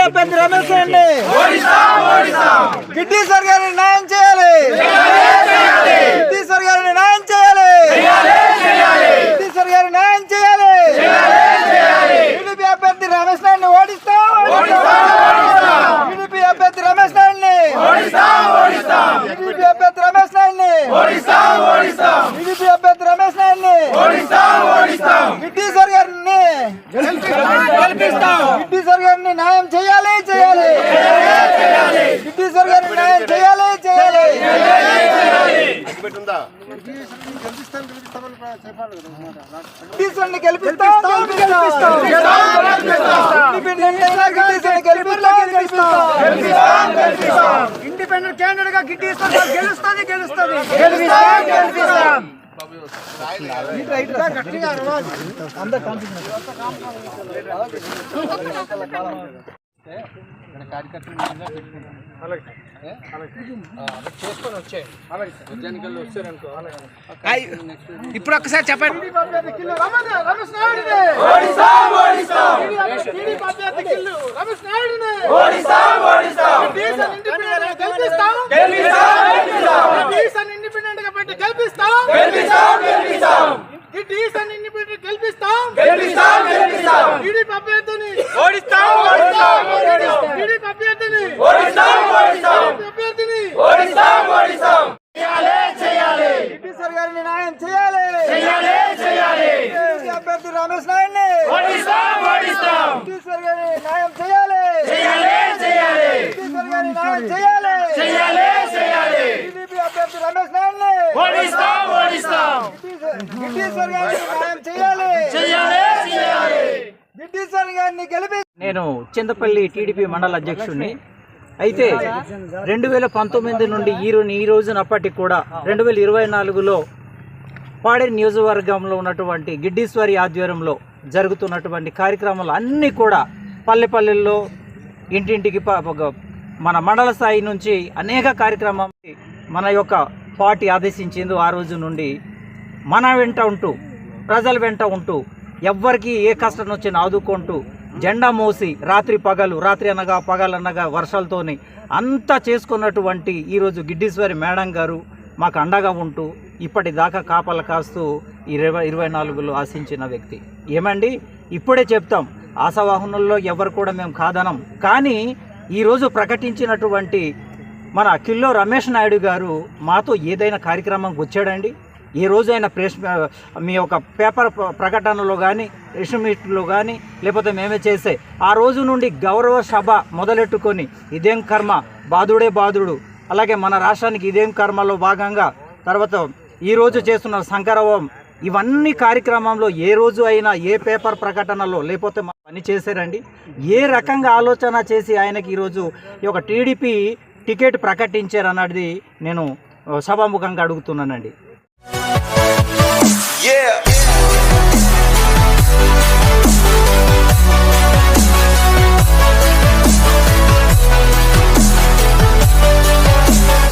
అభ్యర్థి రమేష్ రెడ్డి గిడ్డీశ్వర్ గారిని న్యాయం చేయాలి, గిడ్డీశ్వర్ గారిని న్యాయం చేయాలి, గిడ్డీశ్వర్ గారిని న్యాయం చేయాలి. టీడీపీ అభ్యర్థి రమేష్ రెడ్డిని ఓడిస్తాం, టీడీపీ అభ్యర్థి రమేష్ రెడ్డిని, టీడీపీ అభ్యర్థి రమేష్ రెడ్డిని, టీడీపీ అభ్యర్థి రమేష్ రెడ్డిని గిడ్డీశ్వర్ గారిని గిడ్డీశ్వర్ గారిని న్యాయం చేయాలి, చేయాలి, గిడ్డీశ్వర్ గారిని న్యాయం చేయాలి, చేయాలి. గిడ్డీశ్వరుని గెలిపిస్తాం, ఇండిపెండెంట్ క్యాండిడేట్ గా గిడ్డీశ్వర్ గారు గెలుస్తుంది, గెలుస్తుంది. ఇప్పుడు ఒక్కసారి చెప్పండి. గిడ్డీశ్వర్ గారిని న్యాయం చేయాలి, అభ్యర్థి రమేష్ నాయుడిని గిడ్డీశ్వర్ గారిని న్యాయం చేయాలి, గిడ్డీశ్వర్ గారిని న్యాయం చేయాలి, టీడీపీ అభ్యర్థి రమేష్ నాయుడిని గిడ్డీశ్వర్ గారిని న్యాయం చేయాలి, గిడ్డీశ్వర్ గారిని గెలిపి. నేను చింతపల్లి టీడీపీ మండల అధ్యక్షుడిని. అయితే 2019 నుండి ఈ రోజునప్పటికి కూడా 2024లో పాడేరు నియోజకవర్గంలో ఉన్నటువంటి గిడ్డీశ్వరి ఆధ్వర్యంలో జరుగుతున్నటువంటి కార్యక్రమాలు అన్నీ కూడా పల్లెల్లో ఇంటింటికి మన మండల స్థాయి నుంచి అనేక కార్యక్రమాలు మన యొక్క పార్టీ ఆదేశించింది. ఆ రోజు నుండి మన వెంట ఉంటూ ప్రజల వెంట ఉంటూ ఎవ్వరికి ఏ కష్టం వచ్చినా ఆదుకుంటూ జెండా మోసి రాత్రి అనగా పగలనగా వర్షాలతోని అంతా చేసుకున్నటువంటి ఈరోజు గిడ్డీశ్వరి మేడం గారు మాకు అండగా ఉంటూ ఇప్పటిదాకా కాపలు కాస్తూ 2024లో ఆశించిన వ్యక్తి. ఏమండి ఇప్పుడే చెప్తాం, ఆశావాహనుల్లో ఎవరు కూడా మేము కాదనం. కానీ ఈరోజు ప్రకటించినటువంటి మన కిల్లో రమేష్ నాయుడు గారు మాతో ఏదైనా కార్యక్రమంకి వచ్చాడండి? ఏ రోజైనా మీ యొక్క పేపర్ ప్రకటనలో కానీ ప్రెస్ మీట్లో కానీ లేకపోతే మేమే చేసే ఆ రోజు నుండి గౌరవ సభ మొదలెట్టుకొని ఇదేం కర్మ బాధుడే బాధుడు, అలాగే మన రాష్ట్రానికి ఇదేం కర్మలో భాగంగా తర్వాత ఈరోజు చేస్తున్న సంకరవం, ఇవన్నీ కార్యక్రమంలో ఏ రోజు అయినా ఏ పేపర్ ప్రకటనలో లేకపోతే పని చేశారండి? ఏ రకంగా ఆలోచన చేసి ఆయనకి ఈరోజు ఈ యొక్క టీడీపీ టికెట్ ప్రకటించారన్నది నేను సభాముఖంగా అడుగుతున్నానండి. Yeah.